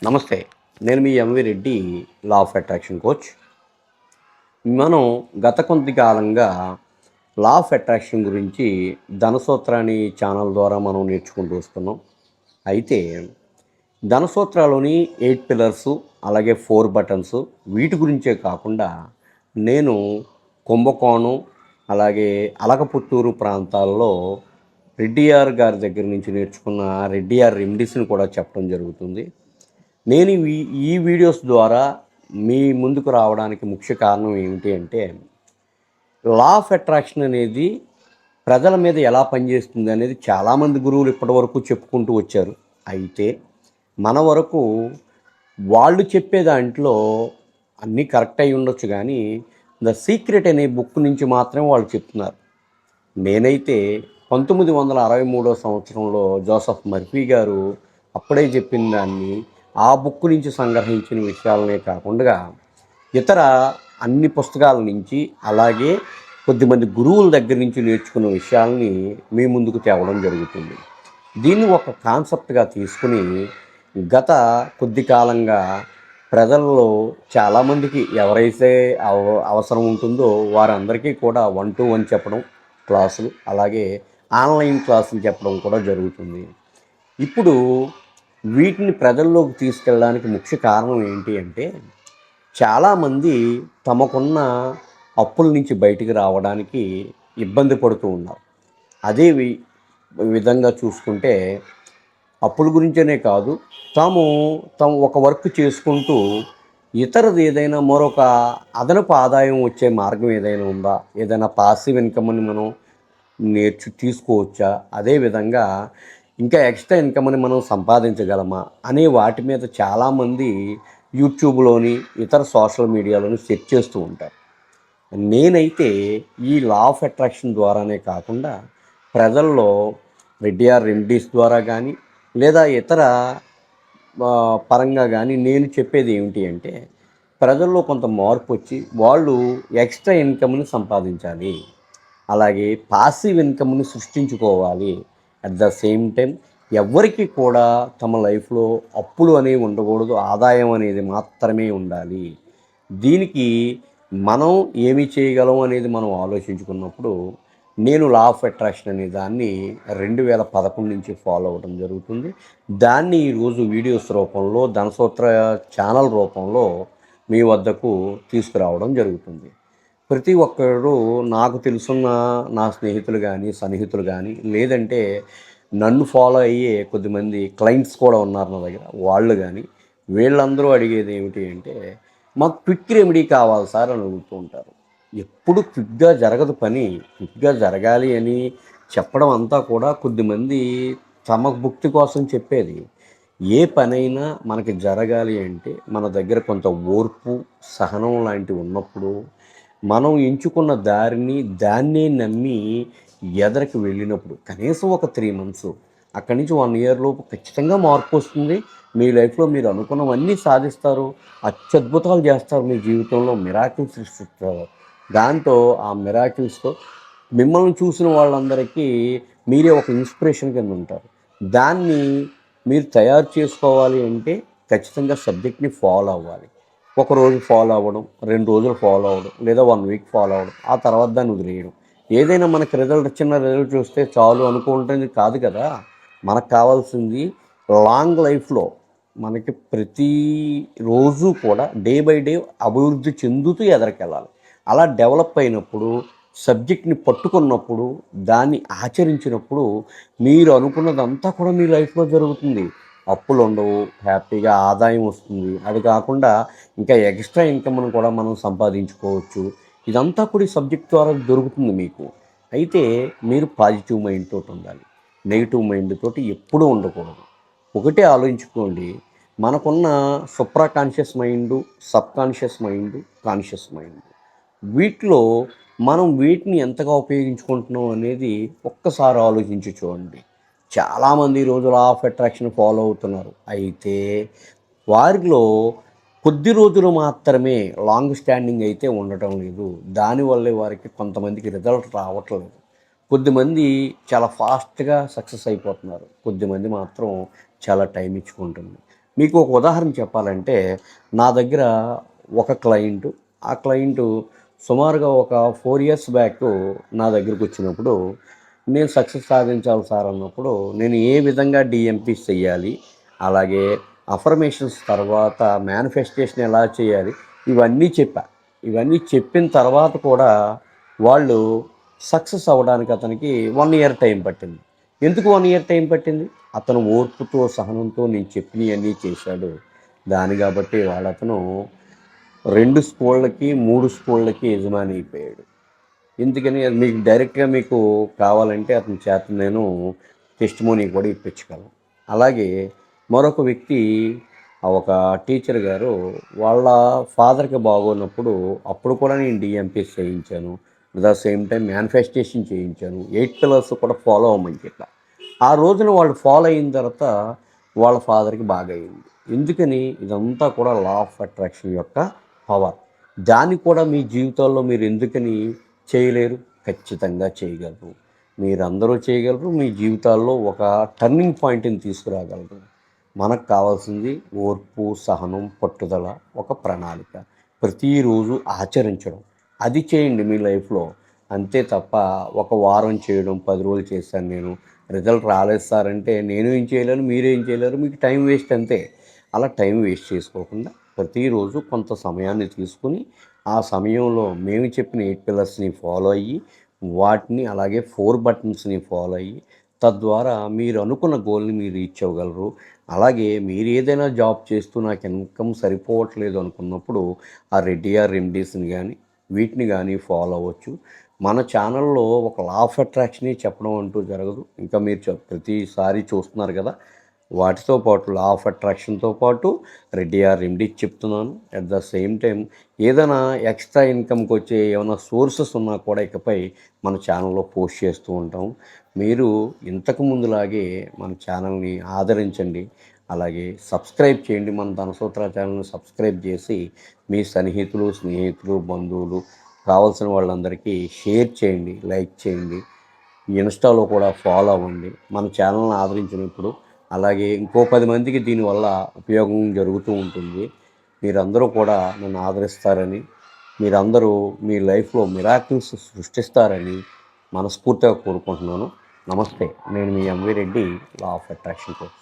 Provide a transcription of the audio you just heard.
నమస్తే. నేను మీ M V Reddy, law of attraction coach. మనం గత కొద్ది కాలంగా లా ఆఫ్ అట్రాక్షన్ గురించి ధనసూత్రాన్ని ఛానల్ ద్వారా మనం నేర్చుకుంటూ వస్తున్నాం. అయితే ధనసూత్రాలోని 8 పిల్లర్సు, అలాగే 4 బటన్స్ వీటి గురించే కాకుండా నేను కుంభకోణం, అలాగే అలగపుత్తూరు ప్రాంతాల్లో రెడ్డియార్ గారి దగ్గర నుంచి నేర్చుకున్న రెడ్డియార్ రెమెడీస్‌ని కూడా చెప్పడం జరుగుతుంది. నేను ఈ వీడియోస్ ద్వారా మీ ముందుకు రావడానికి ముఖ్య కారణం ఏమిటి అంటే, లా ఆఫ్ అట్రాక్షన్ అనేది ప్రజల మీద ఎలా పనిచేస్తుంది అనేది చాలామంది గురువులు ఇప్పటివరకు చెప్పుకుంటూ వచ్చారు. అయితే మన వరకు వాళ్ళు చెప్పే దాంట్లో అన్నీ కరెక్ట్ అయి ఉండొచ్చు కానీ, ద సీక్రెట్ అనే బుక్ నుంచి మాత్రమే వాళ్ళు చెప్తున్నారు. నేనైతే 1963 సంవత్సరంలో జోసెఫ్ మర్ఫీ గారు అప్పుడే చెప్పిన దాన్ని ఆ బుక్ నుంచి సంగ్రహించిన విషయాలనే కాకుండా ఇతర అన్ని పుస్తకాల నుంచి, అలాగే కొద్దిమంది గురువుల దగ్గర నుంచి నేర్చుకున్న విషయాల్ని మీ ముందుకు తేవడం జరుగుతుంది. దీన్ని ఒక కాన్సెప్ట్గా తీసుకుని గత కొద్ది కాలంగా ప్రజల్లో చాలామందికి ఎవరైతే అవసరం ఉంటుందో వారందరికీ కూడా 1-to-1 చెప్పడం క్లాసులు, అలాగే ఆన్లైన్ క్లాసులు చెప్పడం కూడా జరుగుతుంది. ఇప్పుడు వీటిని ప్రజల్లోకి తీసుకెళ్ళడానికి ముఖ్య కారణం ఏంటి అంటే, చాలామంది తమకున్న అప్పుల నుంచి బయటికి రావడానికి ఇబ్బంది పడుతూ ఉన్నారు. అదే విధంగా చూసుకుంటే అప్పుల గురించనే కాదు, తాము ఒక వర్క్ చేసుకుంటూ ఇతరది ఏదైనా మరొక అదనపు ఆదాయం వచ్చే మార్గం ఏదైనా ఉందా, ఏదైనా పాసివ్ ఇన్కమ్ని మనం తీసుకోవచ్చా, అదేవిధంగా ఇంకా ఎక్స్ట్రా ఇన్కమ్ని మనం సంపాదించగలమా అనే వాటి మీద చాలామంది యూట్యూబ్లోని ఇతర సోషల్ మీడియాలోని సెర్చ్ చేస్తూ ఉంటారు. నేనైతే ఈ లా ఆఫ్ అట్రాక్షన్ ద్వారానే కాకుండా ప్రజల్లో రెడ్డియార్ రెమెడీస్ ద్వారా కానీ లేదా ఇతర పరంగా కానీ నేను చెప్పేది ఏమిటి అంటే, ప్రజల్లో కొంత మార్పు వచ్చి వాళ్ళు ఎక్స్ట్రా ఇన్కమ్ని సంపాదించాలి, అలాగే పాసివ్ ఇన్కమ్ని సృష్టించుకోవాలి. అట్ ద సేమ్ టైం ఎవ్వరికి కూడా తమ లైఫ్లో అప్పులు అనేవి ఉండకూడదు, ఆదాయం అనేది మాత్రమే ఉండాలి. దీనికి మనం ఏమి చేయగలం అనేది మనం ఆలోచించుకున్నప్పుడు నేను లా ఆఫ్ అట్రాక్షన్ అనే దాన్ని 2011 నుంచి ఫాలో అవ్వడం జరుగుతుంది. దాన్ని ఈరోజు వీడియోస్ రూపంలో ధనసూత్ర ఛానల్ రూపంలో మీ వద్దకు తీసుకురావడం జరుగుతుంది. ప్రతి ఒక్కరు నాకు తెలుసున్న నా స్నేహితులు కానీ, సన్నిహితులు కానీ, లేదంటే నన్ను ఫాలో అయ్యే కొద్దిమంది క్లయింట్స్ కూడా ఉన్నారు నా దగ్గర, వాళ్ళు కానీ వీళ్ళందరూ అడిగేది ఏమిటి అంటే, మాకు క్విక్ రెమెడీ కావాలి సార్ అని అడుగుతూ ఉంటారు. ఎప్పుడు క్విక్గా జరగదు పని. క్విక్గా జరగాలి అని చెప్పడం అంతా కూడా కొద్దిమంది తమ భుక్తి కోసం చెప్పేది. ఏ పనైనా మనకి జరగాలి అంటే మన దగ్గర కొంత ఓర్పు, సహనం లాంటివి ఉన్నప్పుడు, మనం ఎంచుకున్న దాన్నే నమ్మి ఎదరికి వెళ్ళినప్పుడు కనీసం ఒక 3 months, అక్కడి నుంచి 1 year లోపు ఖచ్చితంగా మార్పు వస్తుంది. మీ లైఫ్లో మీరు అనుకున్నవన్నీ సాధిస్తారు, అత్యద్భుతాలు చేస్తారు, మీ జీవితంలో మిరాకిల్స్ సృష్టిస్తారు. దాంతో ఆ మిరాకిల్స్తో మిమ్మల్ని చూసిన వాళ్ళందరికీ మీరే ఒక ఇన్స్పిరేషన్ కింద ఉంటారు. దాన్ని మీరు తయారు చేసుకోవాలి అంటే ఖచ్చితంగా సబ్జెక్ట్ని ఫాలో అవ్వాలి. ఒకరోజు ఫాలో అవ్వడం, 2 రోజులు ఫాలో అవ్వడం, లేదా 1 week ఫాలో అవ్వడం, ఆ తర్వాత దాన్ని వదిలేయడం. ఏదైనా మనకి చిన్న రిజల్ట్ చూస్తే చాలు అనుకుంటుంది కాదు కదా. మనకు కావాల్సింది లాంగ్ లైఫ్లో మనకి ప్రతి రోజు కూడా డే బై డే అభివృద్ధి చెందుతూ ఎదరికెళ్ళాలి. అలా డెవలప్ అయినప్పుడు, సబ్జెక్ట్ని పట్టుకున్నప్పుడు, దాన్ని ఆచరించినప్పుడు మీరు అనుకున్నదంతా కూడా మీ లైఫ్లో జరుగుతుంది. అప్పులు ఉండవు, హ్యాపీగా ఆదాయం వస్తుంది. అది కాకుండా ఇంకా ఎక్స్ట్రా ఇన్కమ్ను కూడా మనం సంపాదించుకోవచ్చు. ఇదంతా కూడా ఈ సబ్జెక్ట్ ద్వారా దొరుకుతుంది మీకు. అయితే మీరు పాజిటివ్ మైండ్ తోటి ఉండాలి, నెగిటివ్ మైండ్ తోటి ఎప్పుడూ ఉండకూడదు. ఒకటే ఆలోచించుకోండి, మనకున్న supra conscious mind, sub conscious mind, conscious mind, వీటిలో మనం వీటిని ఎంతగా ఉపయోగించుకుంటున్నాం అనేది ఒక్కసారి ఆలోచించి చూడండి. చాలామంది ఈరోజు లా ఆఫ్ అట్రాక్షన్ ఫాలో అవుతున్నారు. అయితే వారిలో కొద్ది రోజులు మాత్రమే లాంగ్ స్టాండింగ్ అయితే ఉండటం లేదు. దానివల్లే వారికి కొంతమందికి రిజల్ట్ రావట్లేదు. కొద్దిమంది చాలా ఫాస్ట్గా సక్సెస్ అయిపోతున్నారు, కొద్దిమంది మాత్రం చాలా టైం ఇచ్చుకుంటుంది. మీకు ఒక ఉదాహరణ చెప్పాలంటే, నా దగ్గర ఒక క్లయింటు, ఆ క్లయింటు సుమారుగా ఒక 4 ఇయర్స్ బ్యాకు నా దగ్గరకొచ్చినప్పుడు, నేను సక్సెస్ సాధించాలి సార్ అన్నప్పుడు, నేను ఏ విధంగా డీఎంపీస్ చెయ్యాలి, అలాగే అఫర్మేషన్స్ తర్వాత మేనిఫెస్టేషన్ ఎలా చేయాలి, ఇవన్నీ చెప్పా. ఇవన్నీ చెప్పిన తర్వాత కూడా వాళ్ళు సక్సెస్ అవ్వడానికి అతనికి 1 ఇయర్ టైం పట్టింది. ఎందుకు 1 ఇయర్ టైం పట్టింది? అతను ఓర్పుతో, సహనంతో నేను చెప్పినయన్నీ చేశాడు. దాన్ని గాబట్టి వాళ్ళతను 2 స్కూళ్ళకి, 3 స్కూళ్ళకి యజమాని అయిపోయాడు. ఎందుకని అది మీకు డైరెక్ట్‌గా మీకు కావాలంటే అతని చేత నేను టెస్టిమోనీ కూడా ఇప్పించగలను. అలాగే మరొక వ్యక్తి ఒక టీచర్ గారు వాళ్ళ ఫాదర్‌కి బాగోనప్పుడు అప్పుడు కూడా నేను డీఎంపీస్ చేయించాను. At the same time manifestation చేయించాను. 8 పిల్లర్స్ కూడా ఫాలో అవ్వమని చెప్పా. ఆ రోజున వాళ్ళు ఫాలో అయిన తర్వాత వాళ్ళ ఫాదర్‌కి బాగయింది. ఎందుకని ఇదంతా కూడా లా ఆఫ్ అట్రాక్షన్ యొక్క పవర్. దాన్ని కూడా మీ జీవితాల్లో మీరు ఎందుకని చేయలేరు? ఖచ్చితంగా చేయగలరు. మీరందరూ చేయగలరు. మీ జీవితాల్లో ఒక టర్నింగ్ పాయింట్‌ని తీసుకురాగలరు. మనకు కావాల్సింది ఓర్పు, సహనం, పట్టుదల, ఒక ప్రణాళిక. ప్రతిరోజు ఆచరించడం. అది చేయండి మీ లైఫ్‌లో. అంతే తప్ప ఒక వారం చేయడం, 10 రోజులు చేశాను నేను, రిజల్ట్ రాలేదు సార్ అంటే నేను ఏం చేయలేను, మీరేం చేయలేరు. మీకు టైం వేస్ట్ అంతే. అలా టైం వేస్ట్ చేసుకోకుండా ప్రతిరోజు కొంత సమయాన్ని తీసుకొని, ఆ సమయంలో మేము చెప్పిన 8 పిల్లర్స్‌ని ఫాలో అయ్యి, వాటిని అలాగే 4 బటన్స్‌ని ఫాలో అయ్యి, తద్వారా మీరు అనుకున్న గోల్‌ని మీరు రీచ్ అవ్వగలరు. అలాగే మీరు ఏదైనా జాబ్ చేస్తూ నాకు ఇన్కమ్ సరిపోవట్లేదు అనుకున్నప్పుడు, ఆ రెడ్డి ఆర్ రెమెడీస్‌ని గానీ, వీటిని గానీ ఫాలో అవ్వచ్చు. మన ఛానల్‌లో ఒక లా ఆఫ్ అట్రాక్షనే చెప్పడం అంటూ జరగదు. ఇంకా మీరు ప్రతిసారి చూస్తున్నారు కదా! వాటితో పాటు లా ఆఫ్ అట్రాక్షన్‌తో పాటు రెడ్డి ఆర్ రెమెడీస్ చెప్తున్నాను. అట్ ద సేమ్ టైమ్ ఏదైనా ఎక్స్‌ట్రా ఇన్‌కమ్‌కొచ్చే ఏమైనా సోర్సెస్ ఉన్నా కూడా ఇకపై మన ఛానల్‌లో పోస్ట్ చేస్తూ ఉంటాం. మీరు ఇంతకు ముందులాగే మన ఛానల్‌ని ఆదరించండి. అలాగే సబ్స్క్రైబ్ చేయండి. మన ధనసూత్ర ఛానల్‌ని సబ్స్క్రైబ్ చేసి మీ సన్నిహితులు, స్నేహితులు, బంధువులు కావాల్సిన వాళ్ళందరికీ షేర్ చేయండి, లైక్ చేయండి. ఇన్‌స్టాలో కూడా ఫాలో అవ్వండి. మన ఛానల్‌ని ఆదరించినప్పుడు అలాగే ఇంకో 10 మందికి దీనివల్ల ఉపయోగం జరుగుతూ ఉంటుంది. మీరందరూ కూడా నన్ను ఆదరిస్తారని, మీరందరూ మీ లైఫ్‌లో మిరాకిల్స్ సృష్టిస్తారని మనస్ఫూర్తిగా కోరుకుంటున్నాను. నమస్తే. నేను మీ M V Reddy, law of attraction coach.